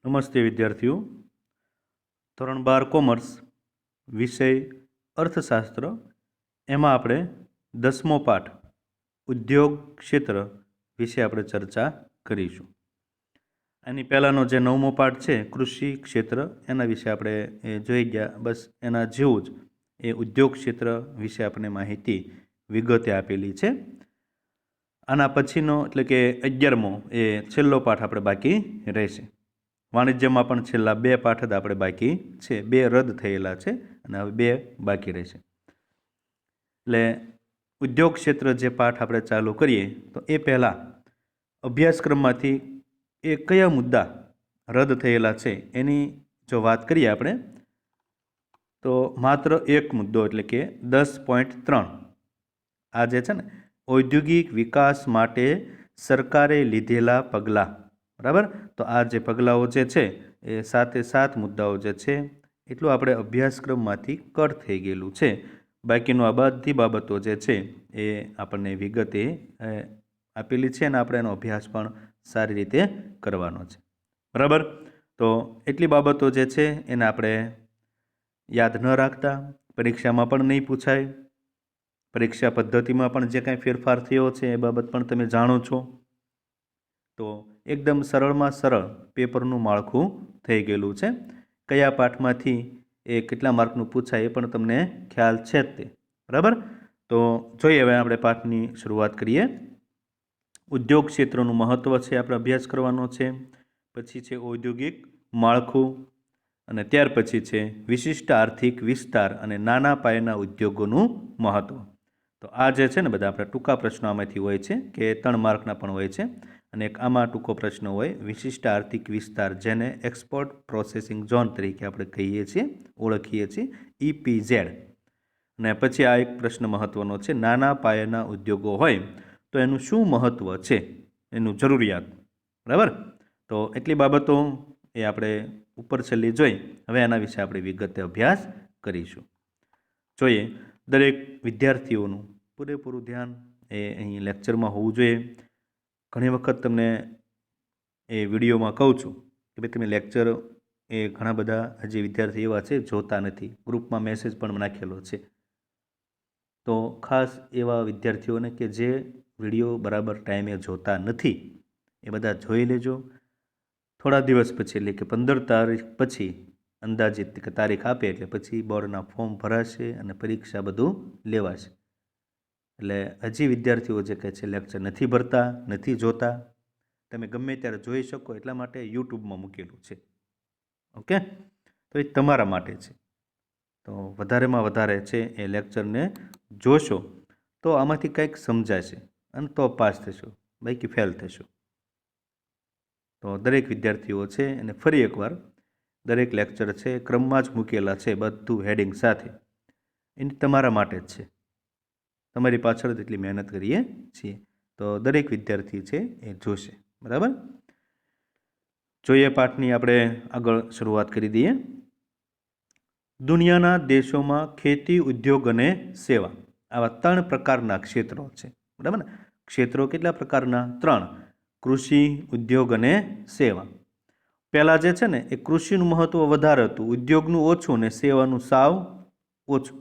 નમસ્તે વિદ્યાર્થીઓ. ધોરણ 12 કોમર્સ વિષય અર્થશાસ્ત્ર એમાં આપણે 10મો પાઠ ઉદ્યોગ ક્ષેત્ર વિશે આપણે ચર્ચા કરીશું. આની પહેલાંનો જે 9મો પાઠ છે કૃષિ ક્ષેત્ર એના વિશે આપણે જોઈ ગયા. બસ એના જેવું જ એ ઉદ્યોગ ક્ષેત્ર વિશે આપણે માહિતી વિગતે આપેલી છે. આના પછીનો એટલે કે 11મો એ છેલ્લો પાઠ આપણે બાકી રહેશે. વાણિજ્યમાં પણ છેલ્લા 2 પાઠ જ આપણે બાકી છે. 2 રદ થયેલા છે અને હવે 2 બાકી રહેશે. એટલે ઉદ્યોગ ક્ષેત્ર જે પાઠ આપણે ચાલુ કરીએ તો એ પહેલાં અભ્યાસક્રમમાંથી એ કયા મુદ્દા રદ થયેલા છે એની જો વાત કરીએ આપણે તો માત્ર એક મુદ્દો એટલે કે 10.3 આ જે છે ને ઔદ્યોગિક વિકાસ માટે સરકારે લીધેલા પગલાં, બરાબર. તો આ જે પગલાઓ જે છે એ 7 મુદ્દાઓ જે છે એટલું આપણે અભ્યાસક્રમમાંથી કટ થઈ ગયેલું છે. બાકીનું આ બધી બાબતો જે છે એ આપણને વિગતે આપેલી છે અને આપણે એનો અભ્યાસ પણ સારી રીતે કરવાનો છે, બરાબર. તો એટલી બાબતો જે છે એને આપણે યાદ ન રાખતા, પરીક્ષામાં પણ નહીં પૂછાય. પરીક્ષા પદ્ધતિમાં પણ જે કાંઈ ફેરફાર થયો છે એ બાબત પણ તમે જાણો છો. તો એકદમ સરળમાં સરળ પેપરનું માળખું થઈ ગયેલું છે. કયા પાઠમાંથી એ કેટલા માર્કનું પૂછાય એ પણ તમને ખ્યાલ છે જ તે, બરાબર. તો જોઈએ હવે આપણે પાઠની શરૂઆત કરીએ. ઉદ્યોગ ક્ષેત્રનું મહત્ત્વ છે આપણે અભ્યાસ કરવાનો છે. પછી છે ઔદ્યોગિક માળખું અને ત્યાર પછી છે વિશિષ્ટ આર્થિક વિસ્તાર અને નાના પાયાના ઉદ્યોગોનું મહત્ત્વ. તો આ જે છે ને બધા આપણે ટૂંકા પ્રશ્નો આમાંથી હોય છે કે 3 માર્કના પણ હોય છે અને એક આમાં ટૂંકો પ્રશ્ન હોય વિશિષ્ટ આર્થિક વિસ્તાર, જેને એક્સપોર્ટ પ્રોસેસિંગ ઝોન તરીકે આપણે કહીએ છીએ, ઓળખીએ છીએ, EPZ. અને પછી આ એક પ્રશ્ન મહત્ત્વનો છે, નાના પાયાના ઉદ્યોગો હોય તો એનું શું મહત્ત્વ છે, એનું જરૂરિયાત, બરાબર. તો એટલી બાબતો એ આપણે ઉપર છેલ્લી જોઈ. હવે એના વિશે આપણે વિગતે અભ્યાસ કરીશું. જોઈએ, દરેક વિદ્યાર્થીઓનું પૂરેપૂરું ધ્યાન એ અહીં લેક્ચરમાં હોવું જોઈએ. ઘણી વખત તમને એ વિડીયોમાં કહું છું કે ભાઈ તમે લેક્ચર એ ઘણા બધા હજી વિદ્યાર્થી એવા છે જોતા નથી. ગ્રુપમાં મેસેજ પણ નાખેલો છે. તો ખાસ એવા વિદ્યાર્થીઓને કે જે વિડીયો બરાબર ટાઈમે જોતા નથી એ બધા જોઈ લેજો. થોડા દિવસ પછી એટલે કે 15 તારીખ પછી અંદાજિત તારીખ આપે એટલે પછી બોર્ડના ફોર્મ ભરાશે અને પરીક્ષા બધું લેવાશે. એટલે હજી વિદ્યાર્થીઓ જે કહે છે લેક્ચર નથી ભરતા, નથી જોતા, તમે ગમે ત્યારે જોઈ શકો એટલા માટે યુટ્યુબમાં મૂકેલું છે. ઓકે, તો એ તમારા માટે છે. તો વધારેમાં વધારે છે એ લેક્ચરને જોશો તો આમાંથી કંઈક સમજાશે અને તો પાસ થશો, બાકી ફેલ થશો. તો દરેક વિદ્યાર્થીઓ છે અને ફરી એકવાર દરેક લેક્ચર છે ક્રમમાં જ મૂકેલા છે, બધું હેડિંગ સાથે. એની તમારા માટે જ છે. તમારી પાછળ જ એટલી મહેનત કરીએ છીએ. તો દરેક વિદ્યાર્થી છે એ જોશે, બરાબર. જોઈએ પાઠની આપણે આગળ શરૂઆત કરી દઈએ. દુનિયાના દેશોમાં ખેતી, ઉદ્યોગ અને સેવા આવા 3 પ્રકારના ક્ષેત્રો છે, બરાબર ને. ક્ષેત્રો કેટલા પ્રકારના? 3: કૃષિ, ઉદ્યોગ અને સેવા. પહેલાં જે છે ને એ કૃષિનું મહત્ત્વ વધારે હતું, ઉદ્યોગનું ઓછું અને સેવાનું સાવ ઓછું.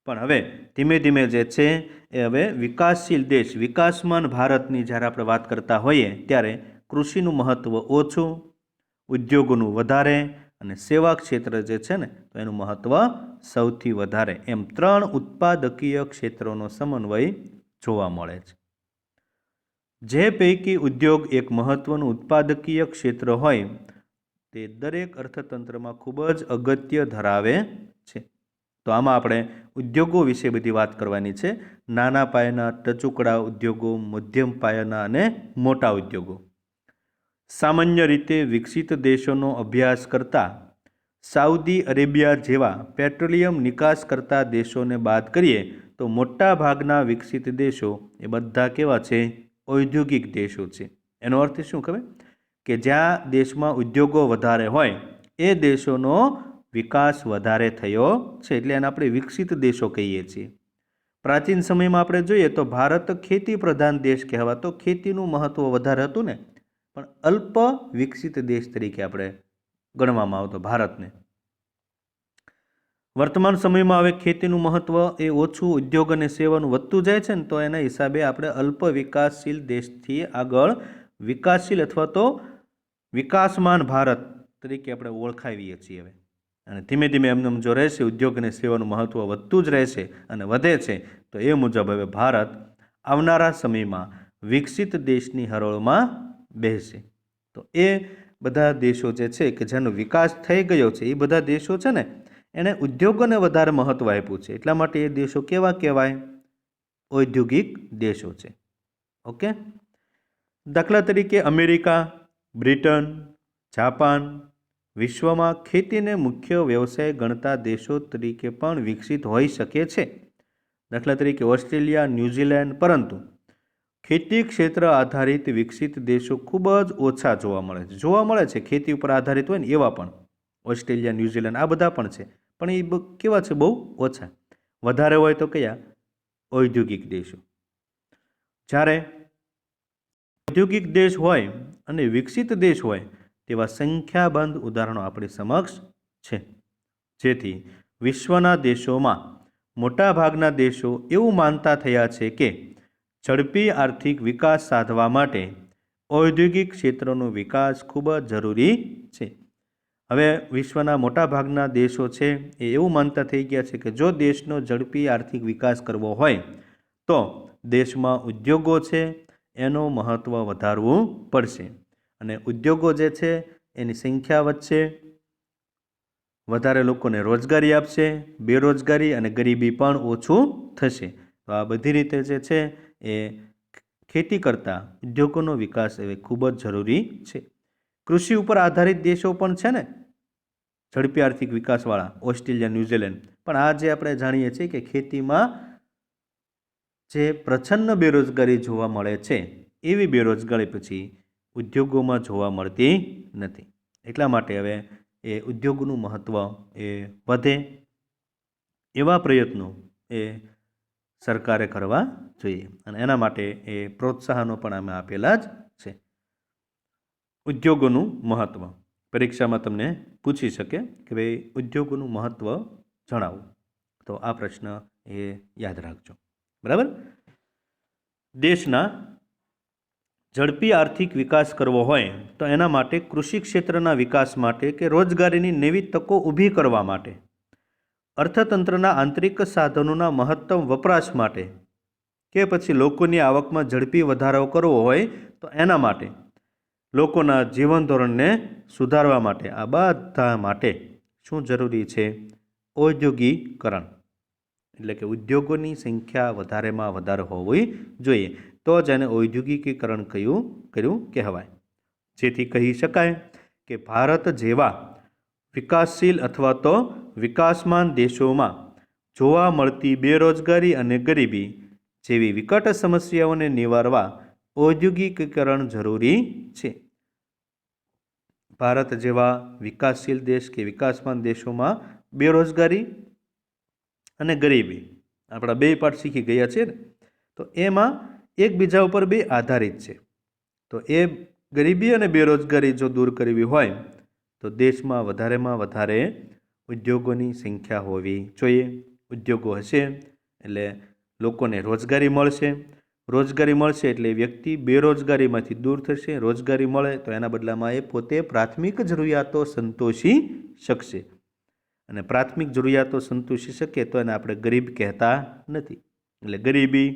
પણ હવે ધીમે ધીમે જે છે એ હવે વિકાસશીલ દેશ, વિકાસમાન ભારતની જ્યારે આપણે વાત કરતા હોઈએ ત્યારે કૃષિનું મહત્ત્વ ઓછું, ઉદ્યોગોનું વધારે અને સેવા ક્ષેત્ર જે છે ને તો એનું મહત્ત્વ સૌથી વધારે. એમ 3 ઉત્પાદકીય ક્ષેત્રોનો સમન્વય જોવા મળે છે. જે પૈકી ઉદ્યોગ એક મહત્ત્વનું ઉત્પાદકીય ક્ષેત્ર હોય તે દરેક અર્થતંત્રમાં ખૂબ જ અગત્ય ધરાવે છે. તો આમાં આપણે ઉદ્યોગો વિશે બધી વાત કરવાની છે. નાના પાયાના ટચુકડા ઉદ્યોગો, મધ્યમ પાયાના અને મોટા ઉદ્યોગો. સામાન્ય રીતે વિકસિત દેશોનો અભ્યાસ કરતા સાઉદી અરેબિયા જેવા પેટ્રોલિયમ નિકાસ કરતા દેશોને બાદ કરીએ તો મોટા ભાગના વિકસિત દેશો એ બધા કેવા છે? ઔદ્યોગિક દેશો છે. એનો અર્થ શું ખબર? કે જ્યાં દેશમાં ઉદ્યોગો વધારે હોય એ દેશોનો વિકાસ વધારે થયો છે, એટલે એને આપણે વિકસિત દેશો કહીએ છીએ. પ્રાચીન સમયમાં આપણે જોઈએ તો ભારત ખેતી પ્રધાન દેશ કહેવાતો, ખેતીનું મહત્ત્વ વધારે હતું ને, પણ અલ્પ વિકસિત દેશ તરીકે આપણે ગણવામાં આવતો ભારતને. વર્તમાન સમયમાં હવે ખેતીનું મહત્ત્વ એ ઓછું, ઉદ્યોગ અને સેવાનું વધતું જાય છે ને, તો એના હિસાબે આપણે અલ્પ વિકાસશીલ દેશથી આગળ વિકાસશીલ અથવા તો વિકાસમાન ભારત તરીકે આપણે ઓળખાવીએ છીએ હવે. અને ધીમે ધીમે એમને જો રહેશે ઉદ્યોગ અને સેવાનું મહત્ત્વ વધતું જ રહેશે અને વધે છે, તો એ મુજબ હવે ભારત આવનારા સમયમાં વિકસિત દેશની હરોળમાં બેસશે. તો એ બધા દેશો જે છે કે જેનો વિકાસ થઈ ગયો છે, એ બધા દેશો છે ને એણે ઉદ્યોગોને વધારે મહત્ત્વ આપ્યું છે, એટલા માટે એ દેશો કેવા કહેવાય? ઔદ્યોગિક દેશો છે. ઓકે. દાખલા તરીકે અમેરિકા, બ્રિટન, જાપાન વિશ્વમાં ખેતીને મુખ્ય વ્યવસાય ગણતા દેશો તરીકે પણ વિકસિત હોઈ શકે છે. દાખલા તરીકે ઓસ્ટ્રેલિયા, ન્યૂઝીલેન્ડ. પરંતુ ખેતી ક્ષેત્ર આધારિત વિકસિત દેશો ખૂબ જ ઓછા જોવા મળે છે. જોવા મળે છે ખેતી ઉપર આધારિત હોય ને એવા પણ, ઓસ્ટ્રેલિયા, ન્યૂઝીલેન્ડ આ બધા પણ છે, પણ એ કેવા છે? બહુ ઓછા. વધારે હોય તો કયા? ઔદ્યોગિક દેશો. જ્યારે ઔદ્યોગિક દેશ હોય અને વિકસિત દેશ હોય તેવા સંખ્યાબંધ ઉદાહરણો આપણી સમક્ષ છે. જેથી વિશ્વના દેશોમાં મોટાભાગના દેશો એવું માનતા થયા છે કે ઝડપી આર્થિક વિકાસ સાધવા માટે ઔદ્યોગિક ક્ષેત્રનો વિકાસ ખૂબ જ જરૂરી છે. હવે વિશ્વના મોટાભાગના દેશો છે એ એવું માનતા થઈ ગયા છે કે જો દેશનો ઝડપી આર્થિક વિકાસ કરવો હોય તો દેશમાં ઉદ્યોગો છે એનો મહત્ત્વ વધારવું પડશે. અને ઉદ્યોગો જે છે એની સંખ્યા વધશે, વધારે લોકોને રોજગારી આપશે, બેરોજગારી અને ગરીબી પણ ઓછું થશે. તો આ બધી રીતે જે છે એ ખેતી કરતાં ઉદ્યોગોનો વિકાસ એ ખૂબ જ જરૂરી છે. કૃષિ ઉપર આધારિત દેશો પણ છે ને ઝડપી આર્થિક વિકાસવાળા, ઓસ્ટ્રેલિયા, ન્યૂઝીલેન્ડ. પણ આ જે આપણે જાણીએ છીએ કે ખેતીમાં જે પ્રચંડ બેરોજગારી જોવા મળે છે એવી બેરોજગારી પછી ઉદ્યોગોમાં જોવા મળતી નથી. એટલા માટે હવે એ ઉદ્યોગનું મહત્ત્વ એ વધે એવા પ્રયત્નો એ સરકારે કરવા જોઈએ. અને એના માટે એ પ્રોત્સાહનો પણ અમે આપેલા જ છે. ઉદ્યોગોનું મહત્ત્વ પરીક્ષામાં તમને પૂછી શકે કે ભાઈ ઉદ્યોગોનું મહત્ત્વ જણાવો, તો આ પ્રશ્ન એ યાદ રાખજો. બરાબર. દેશના ઝડપી આર્થિક વિકાસ કરવો હોય તો એના માટે કૃષિ ક્ષેત્રના વિકાસ માટે કે રોજગારીની નવી તકો ઊભી કરવા માટે, અર્થતંત્રના આંતરિક સાધનોના મહત્તમ વપરાશ માટે કે પછી લોકોની આવકમાં ઝડપી વધારો કરવો હોય તો એના માટે, લોકોના જીવન ધોરણને સુધારવા માટે, આ બધા માટે શું જરૂરી છે? ઔદ્યોગિકરણ. એટલે કે ઉદ્યોગોની સંખ્યા વધારેમાં વધારે હોવી જોઈએ, તો જ એને ઔદ્યોગિકીકરણ કર્યું કહેવાય. જેથી કહી શકાય કે ભારત જેવા વિકાસશીલ અથવા તો વિકાસમાન દેશોમાં જોવા મળતી બેરોજગારી અને ગરીબી જેવી વિકટ સમસ્યાઓને નિવારવા ઔદ્યોગિકીકરણ જરૂરી છે. ભારત જેવા વિકાસશીલ દેશ કે વિકાસમાન દેશોમાં બેરોજગારી અને ગરીબી આપણા બે પાઠ શીખી ગયા છે ને, તો એમાં એકબીજા ઉપર બે આધારિત છે. તો એ ગરીબી અને બેરોજગારી જો દૂર કરવી હોય તો દેશમાં વધારેમાં વધારે ઉદ્યોગોની સંખ્યા હોવી જોઈએ. ઉદ્યોગો હશે એટલે લોકોને રોજગારી મળશે, રોજગારી મળશે એટલે વ્યક્તિ બેરોજગારીમાંથી દૂર થશે, રોજગારી મળે તો એના બદલામાં એ પોતે પ્રાથમિક જરૂરિયાતો સંતોષી શકશે. અને પ્રાથમિક જરૂરિયાતો સંતોષી શકે તો એને આપણે ગરીબ કહેતા નથી. એટલે ગરીબી,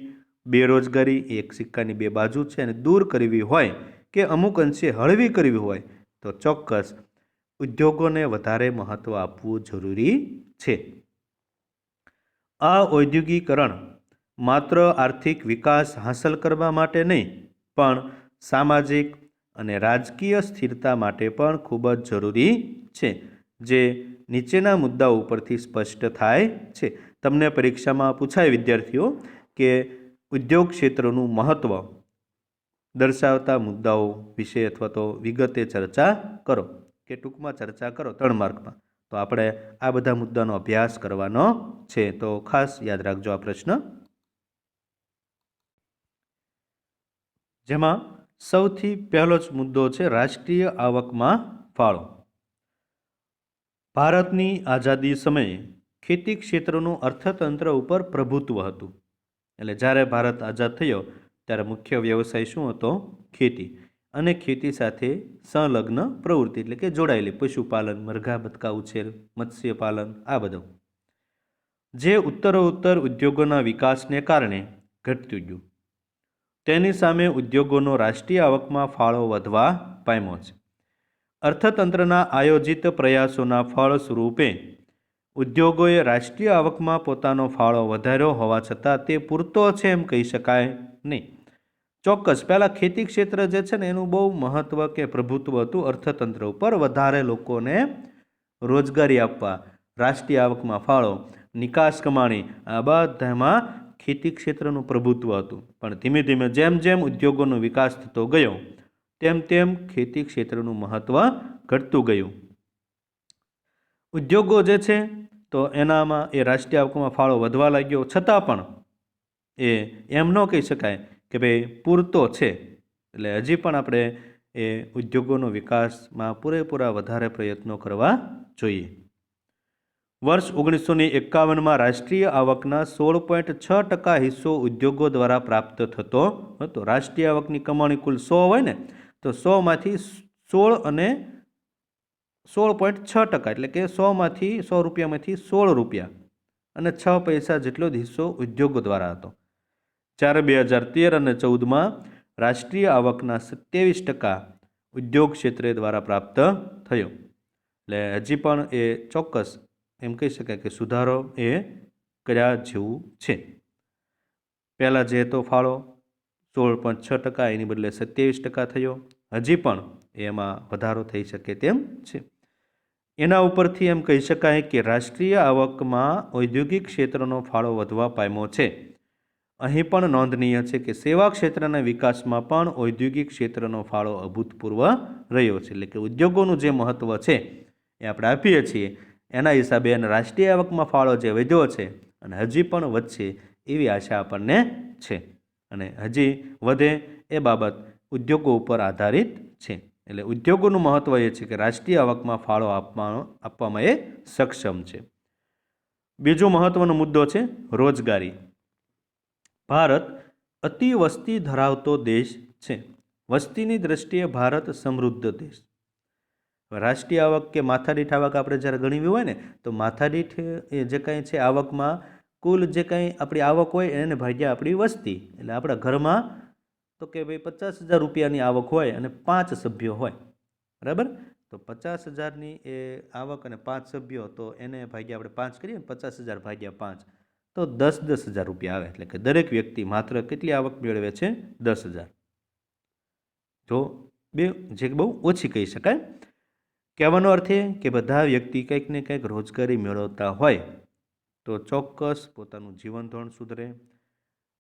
બેરોજગારી એ એક સિક્કાની બે બાજુ છે, અને દૂર કરવી હોય કે અમુક અંશે હળવી કરવી હોય તો ચોક્કસ ઉદ્યોગોને વધારે મહત્ત્વ આપવું જરૂરી છે. આ ઔદ્યોગિકરણ માત્ર આર્થિક વિકાસ હાંસલ કરવા માટે નહીં, પણ સામાજિક અને રાજકીય સ્થિરતા માટે પણ ખૂબ જ જરૂરી છે, જે નીચેના મુદ્દાઓ ઉપરથી સ્પષ્ટ થાય છે. તમને પરીક્ષામાં પૂછાય વિદ્યાર્થીઓ કે ઉદ્યોગ ક્ષેત્રનું મહત્ત્વ દર્શાવતા મુદ્દાઓ વિશે અથવા તો વિગતે ચર્ચા કરો કે ટૂંકમાં ચર્ચા કરો 3 માર્કમાં. તો આપણે આ બધા મુદ્દાનો અભ્યાસ કરવાનો છે, તો ખાસ યાદ રાખજો આ પ્રશ્ન. જેમાં સૌથી પહેલો જ મુદ્દો છે રાષ્ટ્રીય આવકમાં ફાળો. ભારતની આઝાદી સમયે ખેતી ક્ષેત્રનું અર્થતંત્ર ઉપર પ્રભુત્વ હતું. એટલે જ્યારે ભારત આઝાદ થયો ત્યારે મુખ્ય વ્યવસાય શું હતો? ખેતી. અને ખેતી સાથે સંલગ્ન પ્રવૃત્તિ એટલે કે જોડાયેલી પશુપાલન, મરઘા બતકા ઉછેર, મત્સ્યપાલન, આ બધું, જે ઉત્તરોત્તર ઉદ્યોગોના વિકાસને કારણે ઘટતું ગયું. તેની સામે ઉદ્યોગોનો રાષ્ટ્રીય આવકમાં ફાળો વધવા પામ્યો છે. અર્થતંત્રના આયોજિત પ્રયાસોના ફળ સ્વરૂપે ઉદ્યોગોએ રાષ્ટ્રીય આવકમાં પોતાનો ફાળો વધાર્યો હોવા છતાં તે પૂરતો છે એમ કહી શકાય નહીં. ચોક્કસ પહેલાં ખેતી ક્ષેત્ર જે છે ને એનું બહુ મહત્ત્વ કે પ્રભુત્વ હતું અર્થતંત્ર ઉપર. વધારે લોકોને રોજગારી આપવા, રાષ્ટ્રીય આવકમાં ફાળો, નિકાસ કમાણી, આ બધામાં ખેતી ક્ષેત્રનું પ્રભુત્વ હતું. પણ ધીમે ધીમે જેમ જેમ ઉદ્યોગોનો વિકાસ થતો ગયો તેમ તેમ ખેતી ક્ષેત્રનું મહત્ત્વ ઘટતું ગયું. ઉદ્યોગો જે છે તો એનામાં એ રાષ્ટ્રીય આવકમાં ફાળો વધવા લાગ્યો, છતાં પણ એમ ન કહી શકાય કે ભાઈ પૂરતો છે. એટલે હજી પણ આપણે એ ઉદ્યોગોનો વિકાસમાં પૂરેપૂરા વધારે પ્રયત્નો કરવા જોઈએ. વર્ષ 1951માં રાષ્ટ્રીય આવકના 16.6% હિસ્સો ઉદ્યોગો દ્વારા પ્રાપ્ત થતો હતો. રાષ્ટ્રીય આવકની કમાણી કુલ 100 હોય ને તો 100માંથી 16 અને 16.6% એટલે કે 100 રૂપિયામાંથી 16 રૂપિયા અને 6 પૈસા જેટલો જ હિસ્સો ઉદ્યોગો દ્વારા હતો. જ્યારે 2013 અને 2014માં રાષ્ટ્રીય આવકના 27% ઉદ્યોગ ક્ષેત્ર દ્વારા પ્રાપ્ત થયો. એટલે હજી પણ એ ચોક્કસ એમ કહી શકાય કે સુધારો એ કર્યા જેવું છે. પહેલાં જે હતો ફાળો 16.6% એની બદલે 27% થયો. હજી પણ એમાં વધારો થઈ શકે તેમ છે. એના ઉપરથી એમ કહી શકાય કે રાષ્ટ્રીય આવકમાં ઔદ્યોગિક ક્ષેત્રનો ફાળો વધવા પામ્યો છે. અહીં પણ નોંધનીય છે કે સેવા ક્ષેત્રના વિકાસમાં પણ ઔદ્યોગિક ક્ષેત્રનો ફાળો અભૂતપૂર્વ રહ્યો છે. એટલે કે ઉદ્યોગોનું જે મહત્ત્વ છે એ આપણે આપીએ છીએ એના હિસાબે અને રાષ્ટ્રીય આવકમાં ફાળો જે વધ્યો છે અને હજી પણ વધશે એવી આશા આપણને છે. અને હજી વધે એ બાબત ઉદ્યોગો ઉપર આધારિત છે. એટલે ઉદ્યોગોનું મહત્ત્વ એ છે કે રાષ્ટ્રીય આવકમાં ફાળો આપવામાં એ સક્ષમ છે. બીજો મહત્ત્વનો મુદ્દો છે રોજગારી. ભારત અતિ વસ્તી ધરાવતો દેશ છે. વસ્તીની દ્રષ્ટિએ ભારત સમૃદ્ધ દેશ. રાષ્ટ્રીય આવક કે માથાદીઠ આવક આપણે જ્યારે ગણવી હોય ને તો માથાદીઠ એ જે કાંઈ છે આવકમાં કુલ જે કાંઈ આપણી આવક હોય એને ભાગ્યા આપણી વસ્તી. એટલે આપણા ઘરમાં તો કે ભાઈ 50,000 રૂપિયાની આવક હોય અને 5 સભ્યો હોય, બરાબર? તો 50,000ની એ આવક અને 5 સભ્યો, તો એને ભાગ્યા આપણે 5 કરીએ ને, 50,000 ભાગ્યા 5 તો 10,000 રૂપિયા આવે. એટલે કે દરેક વ્યક્તિ માત્ર કેટલી આવક મેળવે છે? 10,000. જો જે બહુ ઓછી કહી શકાય. કહેવાનો અર્થ એ કે બધા વ્યક્તિ કંઈક ને કંઈક રોજગારી મેળવતા હોય તો ચોક્કસ પોતાનું જીવન ધોરણ સુધરે,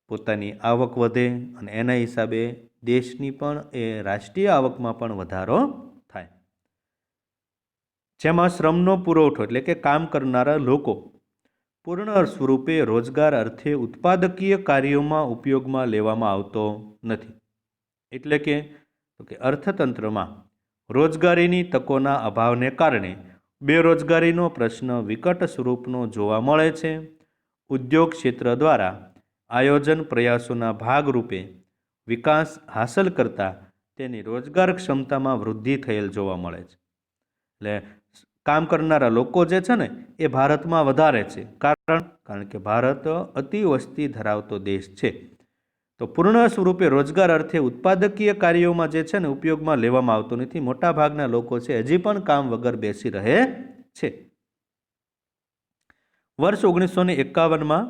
પોતાની આવક વધે અને એના હિસાબે દેશની પણ એ રાષ્ટ્રીય આવકમાં પણ વધારો થાય. જેમાં શ્રમનો પુરવઠો એટલે કે કામ કરનારા લોકો પૂર્ણ સ્વરૂપે રોજગાર અર્થે ઉત્પાદકીય કાર્યોમાં ઉપયોગમાં લેવામાં આવતો નથી. એટલે કે અર્થતંત્રમાં રોજગારીની તકોના અભાવને કારણે બેરોજગારીનો પ્રશ્ન વિકટ સ્વરૂપનો જોવા મળે છે. ઉદ્યોગ ક્ષેત્ર દ્વારા આયોજન પ્રયાસોના ભાગરૂપે વિકાસ હાંસલ કરતાં તેની રોજગાર ક્ષમતામાં વૃદ્ધિ થયેલ જોવા મળે છે. એટલે કામ કરનારા લોકો જે છે ને એ ભારતમાં વધારે છે. કારણ કે ભારત અતિ વસ્તી ધરાવતો દેશ છે. તો પૂર્ણ સ્વરૂપે રોજગાર અર્થે ઉત્પાદકીય કાર્યોમાં જે છે ને ઉપયોગમાં લેવામાં આવતો નથી. મોટાભાગના લોકો છે હજી પણ કામ વગર બેસી રહે છે. વર્ષ 1951માં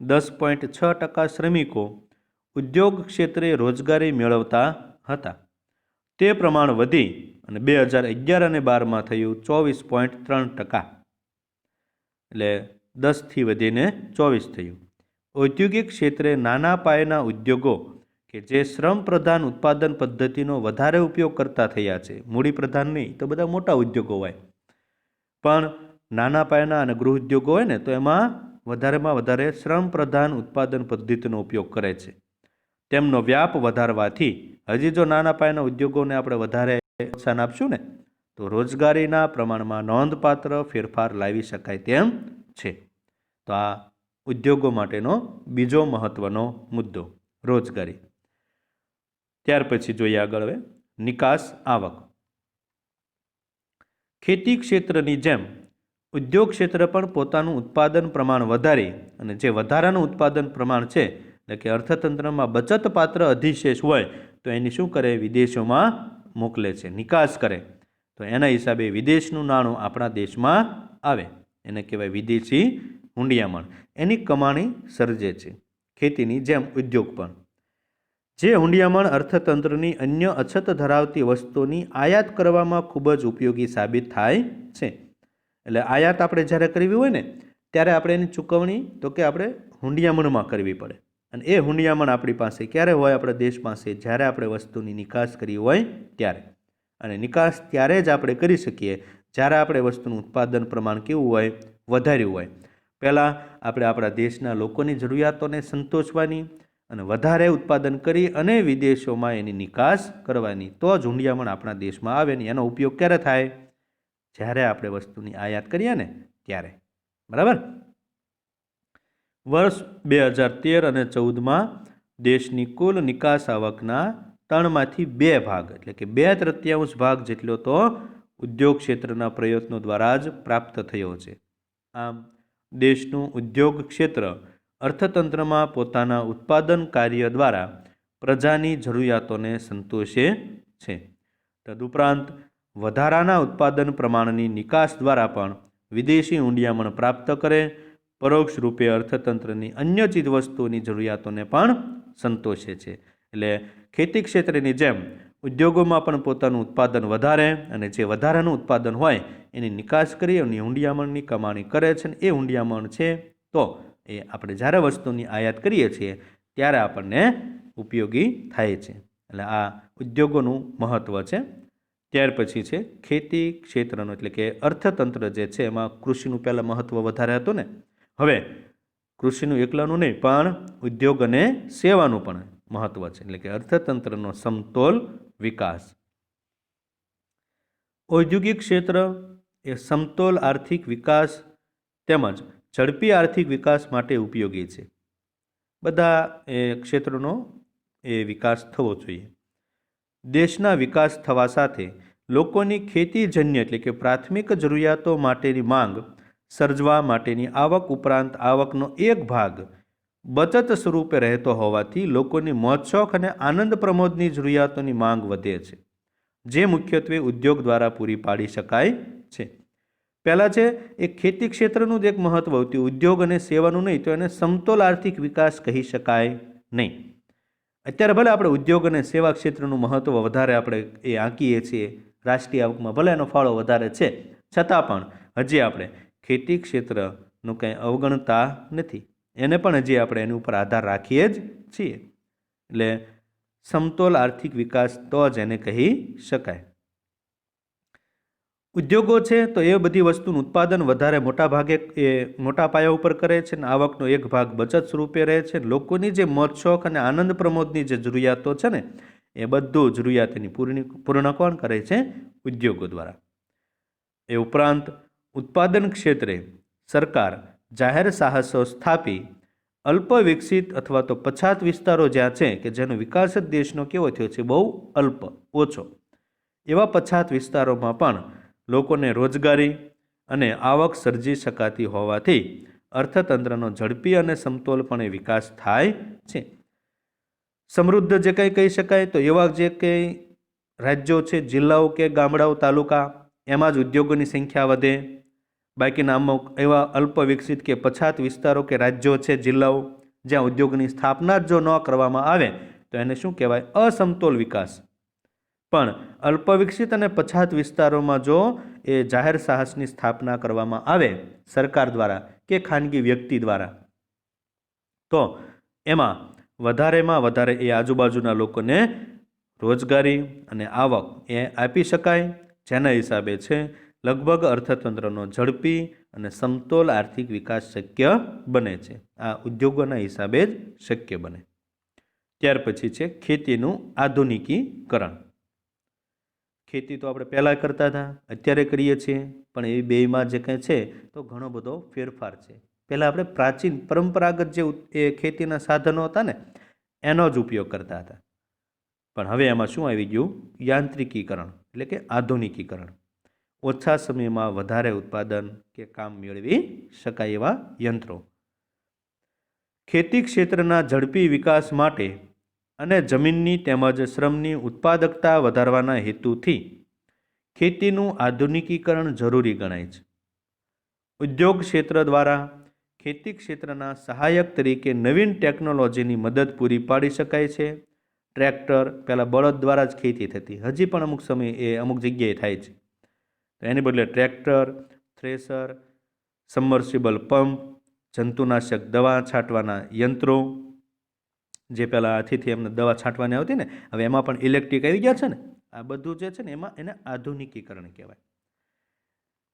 10.6% શ્રમિકો ઉદ્યોગ ક્ષેત્રે રોજગારી મેળવતા હતા. તે પ્રમાણ વધી અને 2011 અને 12માં થયું 24.3%. એટલે 10થી વધીને 24 થયું. ઔદ્યોગિક ક્ષેત્રે નાના પાયાના ઉદ્યોગો કે જે શ્રમ પ્રધાન ઉત્પાદન પદ્ધતિનો વધારે ઉપયોગ કરતા થયા છે. મૂડી પ્રધાન નહીં તો બધા મોટા ઉદ્યોગો હોય, પણ નાના પાયાના અને ગૃહ ઉદ્યોગો હોય ને તો એમાં વધારેમાં વધારે શ્રમ પ્રધાન ઉત્પાદન પદ્ધતિનો ઉપયોગ કરે છે. તેમનો વ્યાપ વધારવાથી હજી જો નાના પાયાના ઉદ્યોગોને આપણે વધારે પ્રોત્સાહન આપશું ને તો રોજગારીના પ્રમાણમાં નોંધપાત્ર ફેરફાર લાવી શકાય તેમ છે. તો આ ઉદ્યોગો માટેનો બીજો મહત્વનો મુદ્દો રોજગારી. ત્યાર પછી જોઈએ આગળ હવે નિકાસ આવક. ખેતી ક્ષેત્રની જેમ ઉદ્યોગ ક્ષેત્ર પણ પોતાનું ઉત્પાદન પ્રમાણ વધારી અને જે વધારાનું ઉત્પાદન પ્રમાણ છે એટલે કે અર્થતંત્રમાં બચતપાત્ર અધિશેષ હોય તો એની શું કરે, વિદેશોમાં મોકલે છે, નિકાસ કરે. તો એના હિસાબે વિદેશનું નાણું આપણા દેશમાં આવે, એને કહેવાય વિદેશી હુંડિયામણ. એની કમાણી સર્જે છે. ખેતીની જેમ ઉદ્યોગ પણ. જે હુંડિયામણ અર્થતંત્રની અન્ય અછત ધરાવતી વસ્તુઓની આયાત કરવામાં ખૂબ જ ઉપયોગી સાબિત થાય છે. એટલે આયાત આપણે જ્યારે કરવી હોય ને ત્યારે આપણે એની ચૂકવણી તો કે આપણે હુંડિયામણમાં કરવી પડે. અને એ હુંડિયામણ આપણી પાસે ક્યારે હોય, આપણા દેશ પાસે, જ્યારે આપણે વસ્તુની નિકાસ કરવી હોય ત્યારે. અને નિકાસ ત્યારે જ આપણે કરી શકીએ જ્યારે આપણે વસ્તુનું ઉત્પાદન પ્રમાણ કેવું હોય, વધાર્યું હોય. પહેલાં આપણે આપણા દેશના લોકોની જરૂરિયાતોને સંતોષવાની અને વધારે ઉત્પાદન કરી અને વિદેશોમાં એની નિકાસ કરવાની, તો જ હુંડિયામણ આપણા દેશમાં આવે ને એનો ઉપયોગ ક્યારે થાય, જ્યારે આપણે વસ્તુની આયાત કરીએ ને ત્યારે. બરાબર. વર્ષ 2013 અને 2014માં દેશની કુલ નિકાસ આવકના 3માંથી 2 ભાગ એટલે કે 2/3 ભાગ જેટલો તો ઉદ્યોગ ક્ષેત્રના પ્રયત્નો દ્વારા જ પ્રાપ્ત થયો છે. આમ દેશનું ઉદ્યોગ ક્ષેત્ર અર્થતંત્રમાં પોતાના ઉત્પાદન કાર્ય દ્વારા પ્રજાની જરૂરિયાતોને સંતોષે છે. તદુપરાંત વધારાના ઉત્પાદન પ્રમાણની નિકાસ દ્વારા પણ વિદેશી હુંડિયામણ પ્રાપ્ત કરે, પરોક્ષ રૂપે અર્થતંત્રની અન્ય ચીજવસ્તુઓની જરૂરિયાતોને પણ સંતોષે છે. એટલે ખેતી ક્ષેત્રની જેમ ઉદ્યોગોમાં પણ પોતાનું ઉત્પાદન વધારે અને જે વધારાનું ઉત્પાદન હોય એની નિકાસ કરી અને હુંડિયામણની કમાણી કરે છે. એ હુંડિયામણ છે તો એ આપણે જ્યારે વસ્તુની આયાત કરીએ છીએ ત્યારે આપણને ઉપયોગી થાય છે. એટલે આ ઉદ્યોગોનું મહત્ત્વ છે. ત્યાર પછી છે ખેતી ક્ષેત્રનો એટલે કે અર્થતંત્ર જે છે એમાં કૃષિનું પહેલાં મહત્ત્વ વધારે હતું ને, હવે કૃષિનું એકલાનું નહીં પણ ઉદ્યોગ અને સેવાનું પણ મહત્ત્વ છે. એટલે કે અર્થતંત્રનો સમતોલ વિકાસ. ઔદ્યોગિક ક્ષેત્ર એ સમતોલ આર્થિક વિકાસ તેમજ ઝડપી આર્થિક વિકાસ માટે ઉપયોગી છે. બધા એ ક્ષેત્રનો એ વિકાસ થવો જોઈએ. દેશના વિકાસ થવા સાથે લોકોની ખેતીજન્ય એટલે કે પ્રાથમિક જરૂરિયાતો માટેની માંગ સર્જવા માટેની આવક ઉપરાંત આવકનો એક ભાગ બચત સ્વરૂપે રહેતો હોવાથી લોકોની મોજશોખ અને આનંદ પ્રમોદની જરૂરિયાતોની માંગ વધે છે, જે મુખ્યત્વે ઉદ્યોગ દ્વારા પૂરી પાડી શકાય છે. પહેલાં છે એ ખેતી ક્ષેત્રનું જ એક મહત્ત્વ હતું, ઉદ્યોગ અને સેવાનું નહીં, તો એને સમતોલ આર્થિક વિકાસ કહી શકાય નહીં. અત્યારે ભલે આપણે ઉદ્યોગ અને સેવા ક્ષેત્રનું મહત્ત્વ વધારે આપણે એ આંકીએ છીએ, રાષ્ટ્રીય આવકમાં ભલે એનો ફાળો વધારે છે, છતાં પણ હજી આપણે ખેતી ક્ષેત્રનું કંઈ અવગણતા નથી. એને પણ હજી આપણે એની ઉપર આધાર રાખીએ જ છીએ. એટલે સમતોલ આર્થિક વિકાસ તો જ એને કહી શકાય. ઉદ્યોગો છે તો એ બધી વસ્તુનું ઉત્પાદન વધારે મોટા ભાગે એ મોટા પાયા ઉપર કરે છે ને આવકનો એક ભાગ બચત સ્વરૂપે રહે છે. લોકોની જે મોજશોખ અને આનંદ પ્રમોદની જે જરૂરિયાતો છે ને એ બધું જરૂરિયાતની પૂર્ણ કોણ કરે છે? ઉદ્યોગો દ્વારા. એ ઉપરાંત ઉત્પાદન ક્ષેત્રે સરકાર જાહેર સાહસો સ્થાપી અલ્પ વિકસિત અથવા તો પછાત વિસ્તારો જ્યાં છે કે જેનો વિકાસ જ દેશનો કેવો થયો છે? બહુ અલ્પ, ઓછો. એવા પછાત વિસ્તારોમાં પણ લોકોને રોજગારી અને આવક સર્જી શકાતી હોવાથી અર્થતંત્રનો ઝડપી અને સમતોલપણે વિકાસ થાય છે. સમૃદ્ધ જે કંઈ કહી શકાય તો એવા જે કંઈ રાજ્યો છે, જિલ્લાઓ કે ગામડાઓ, તાલુકા, એમાં જ ઉદ્યોગોની સંખ્યા વધે. બાકીના અમુક એવા અલ્પ વિકસિત કે પછાત વિસ્તારો કે રાજ્યો છે, જિલ્લાઓ, જ્યાં ઉદ્યોગની સ્થાપના જો ન કરવામાં આવે તો એને શું કહેવાય? અસમતોલ વિકાસ. પણ અલ્પ વિકસિત અને પછાત વિસ્તારોમાં જો એ જાહેર સાહસની સ્થાપના કરવામાં આવે સરકાર દ્વારા કે ખાનગી વ્યક્તિ દ્વારા, તો એમાં વધારેમાં વધારે એ આજુબાજુના લોકોને રોજગારી અને આવક એ આપી શકાય, જેના હિસાબે છે લગભગ અર્થતંત્રનો ઝડપી અને સમતોલ આર્થિક વિકાસ શક્ય બને છે. આ ઉદ્યોગોના હિસાબે જ શક્ય બને. ત્યાર પછી છે ખેતીનું આધુનિકીકરણ. ખેતી તો આપણે પહેલાં કરતા હતા, અત્યારે કરીએ છીએ, પણ એ બેયમાં જે કંઈ છે તો ઘણો બધો ફેરફાર છે. પહેલાં આપણે પ્રાચીન પરંપરાગત જે એ ખેતીના સાધનો હતા ને એનો જ ઉપયોગ કરતા હતા, પણ હવે એમાં શું આવી ગયું? યાંત્રિકીકરણ એટલે કે આધુનિકીકરણ. ઓછા સમયમાં વધારે ઉત્પાદન કે કામ મેળવી શકાય એવા યંત્રો. ખેતી ક્ષેત્રના ઝડપી વિકાસ માટે અને જમીનની તેમજ શ્રમની ઉત્પાદકતા વધારવાના હેતુથી ખેતીનું આધુનિકીકરણ જરૂરી ગણાય છે. ઉદ્યોગ ક્ષેત્ર દ્વારા ખેતી ક્ષેત્રના સહાયક તરીકે નવીન ટેકનોલોજીની મદદ પૂરી પાડી શકાય છે. ટ્રેક્ટર, પહેલાં બળદ દ્વારા જ ખેતી થતી, હજી પણ અમુક સમયે એ અમુક જગ્યાએ થાય છે. તો એની બદલે ટ્રેક્ટર, થ્રેસર, સબમર્સિબલ પંપ, જંતુનાશક દવા છાંટવાના યંત્રો, જે પહેલાં હાથીથી એમને દવા છાંટવાની આવતી ને, હવે એમાં પણ ઇલેક્ટ્રિક આવી ગયા છે ને. આ બધું જે છે ને એમાં એને આધુનિકીકરણ કહેવાય.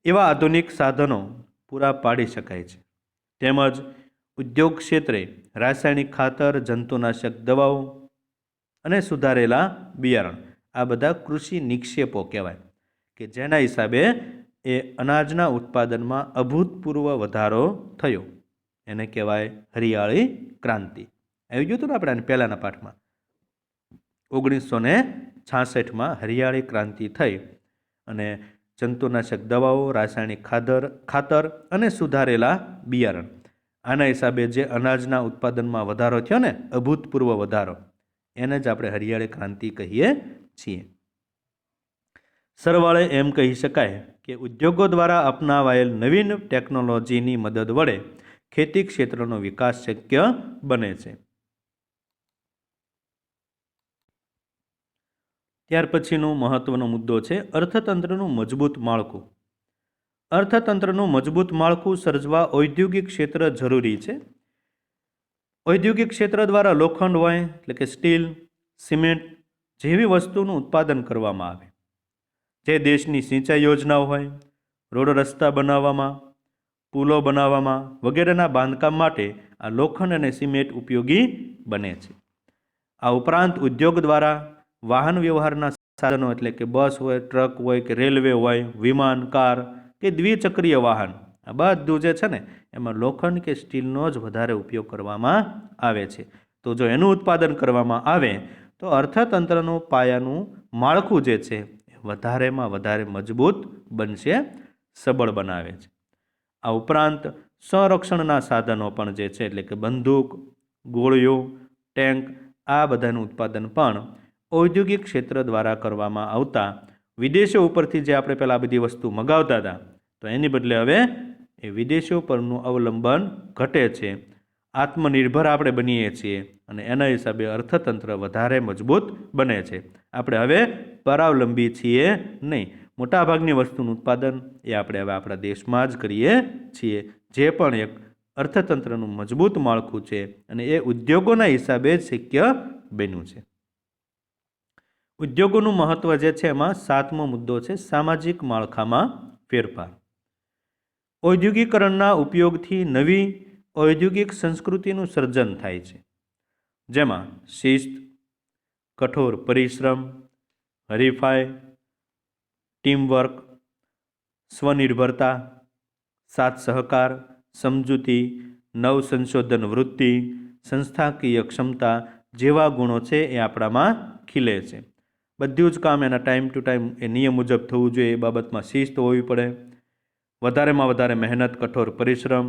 એવા આધુનિક સાધનો પૂરા પાડી શકાય છે. તેમજ ઉદ્યોગ ક્ષેત્રે રાસાયણિક ખાતર, જંતુનાશક દવાઓ અને સુધારેલા બિયારણ, આ બધા કૃષિ નિક્ષેપો કહેવાય કે જેના હિસાબે એ અનાજના ઉત્પાદનમાં અભૂતપૂર્વ વધારો થયો. એને કહેવાય હરિયાળી ક્રાંતિ. આવી ગયું હતું ને આપણે પહેલાંના પાઠમાં. 1966માં હરિયાળી ક્રાંતિ થઈ અને જંતુનાશક દવાઓ, રાસાયણિક ખાતર અને સુધારેલા બિયારણ, આના હિસાબે જે અનાજના ઉત્પાદનમાં વધારો થયો ને, અભૂતપૂર્વ વધારો, એને જ આપણે હરિયાળી ક્રાંતિ કહીએ છીએ. સરવાળે એમ કહી શકાય કે ઉદ્યોગો દ્વારા અપનાવાયેલ નવીન ટેકનોલોજીની મદદ વડે ખેતી ક્ષેત્રનો વિકાસ શક્ય બને છે. ત્યાર પછીનો મહત્વનો મુદ્દો છે અર્થતંત્રનું મજબૂત માળખું. અર્થતંત્રનું મજબૂત માળખું સર્જવા ઔદ્યોગિક ક્ષેત્ર જરૂરી છે. ઔદ્યોગિક ક્ષેત્ર દ્વારા લોખંડ હોય એટલે કે સ્ટીલ, સિમેન્ટ જેવી વસ્તુનું ઉત્પાદન કરવામાં આવે. જે દેશની સિંચાઈ યોજનાઓ હોય, રોડ રસ્તા બનાવવામાં, પુલો બનાવવામાં વગેરેના બાંધકામ માટે આ લોખંડ અને સિમેન્ટ ઉપયોગી બને છે. આ ઉપરાંત ઉદ્યોગ દ્વારા વાહન વ્યવહારના સાધનો એટલે કે બસ હોય, ટ્રક હોય કે રેલવે હોય, વિમાન, કાર કે દ્વિચક્રીય વાહન, આ બધું જે છે ને એમાં લોખંડ કે સ્ટીલનો જ વધારે ઉપયોગ કરવામાં આવે છે. તો જો એનું ઉત્પાદન કરવામાં આવે તો અર્થતંત્રનું પાયાનું માળખું જે છે વધારેમાં વધારે મજબૂત બનશે, સબળ બનાવે છે. આ ઉપરાંત સંરક્ષણના સાધનો પણ જે છે એટલે કે બંદૂક, ગોળીઓ, ટેન્ક, આ બધાનું ઉત્પાદન પણ ઔદ્યોગિક ક્ષેત્ર દ્વારા કરવામાં આવતા વિદેશો ઉપરથી જે આપણે પહેલાં બધી વસ્તુ મગાવતા હતા તો એની બદલે હવે એ વિદેશો પરનું અવલંબન ઘટે છે. આત્મનિર્ભર આપણે બનીએ છીએ અને એના હિસાબે અર્થતંત્ર વધારે મજબૂત બને છે. આપણે હવે પરાવલંબી છીએ નહીં. મોટાભાગની વસ્તુનું ઉત્પાદન એ આપણે હવે આપણા દેશમાં જ કરીએ છીએ, જે પણ એક અર્થતંત્રનું મજબૂત માળખું છે અને એ ઉદ્યોગોના હિસાબે જ શક્ય બન્યું છે. ઉદ્યોગોનું મહત્વ જે છે એમાં 7મો મુદ્દો છે સામાજિક માળખામાં ફેરફાર. ઔદ્યોગિકરણના ઉપયોગથી નવી ઔદ્યોગિક સંસ્કૃતિનું સર્જન થાય છે, જેમાં શિસ્ત, કઠોર પરિશ્રમ, હરીફાઈ, ટીમવર્ક, સ્વનિર્ભરતા, સાથ સહકાર, સમજૂતી, નવસંશોધન વૃત્તિ, સંસ્થાકીય ક્ષમતા જેવા ગુણો છે એ આપણામાં ખીલે છે. બધું જ કામ એના ટાઈમ ટુ ટાઈમ એ નિયમ મુજબ થવું જોઈએ, એ બાબતમાં શિસ્ત હોવી પડે. વધારેમાં વધારે મહેનત, કઠોર પરિશ્રમ,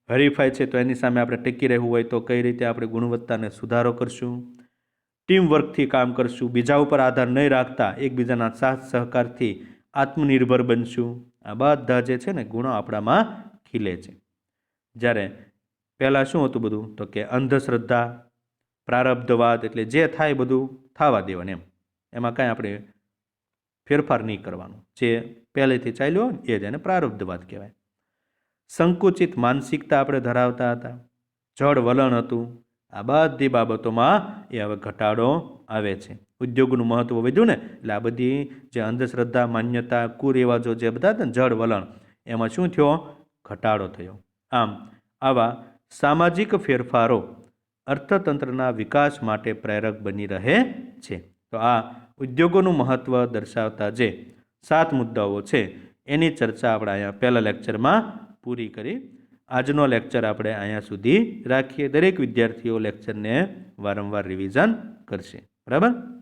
હરીફાઈ છે તો એની સામે આપણે ટકી રહેવું હોય તો કઈ રીતે આપણે ગુણવત્તાને સુધારો કરશું, ટીમવર્કથી કામ કરશું, બીજા ઉપર આધાર નહીં રાખતા એકબીજાના સાથ સહકારથી આત્મનિર્ભર બનશું. આ બધા જે છે ને ગુણો આપણામાં ખીલે છે. જ્યારે પહેલાં શું હતું બધું તો કે અંધશ્રદ્ધા, પ્રારબ્ધવાદ, એટલે જે થાય બધું થવા દેવાનું, એમાં કાંઈ આપણે ફેરફાર નહીં કરવાનું. જે પહેલેથી ચાલ્યો હોય ને એ જ એને પ્રારબ્ધવાદ કહેવાય. સંકુચિત માનસિકતા આપણે ધરાવતા હતા, જડ વલણ હતું. આ બધી બાબતોમાં એ હવે ઘટાડો આવે છે. ઉદ્યોગનું મહત્વ વધ્યું ને એટલે આ બધી જે અંધશ્રદ્ધા, માન્યતા, કુરિવાજો જે બધા હતા ને જડ વલણ, એમાં શું થયો? ઘટાડો થયો. આમ આવા સામાજિક ફેરફારો અર્થતંત્રના વિકાસ માટે પ્રેરક બની રહે છે. તો આ ઉદ્યોગોનું મહત્ત્વ દર્શાવતા જે 7 મુદ્દાઓ છે એની ચર્ચા આપણે અહીંયા પહેલા લેક્ચરમાં પૂરી કરી. આજનો લેક્ચર આપણે અહીંયા સુધી રાખીએ. દરેક વિદ્યાર્થીઓ લેક્ચરને વારંવાર રિવિઝન કરશે. બરાબર.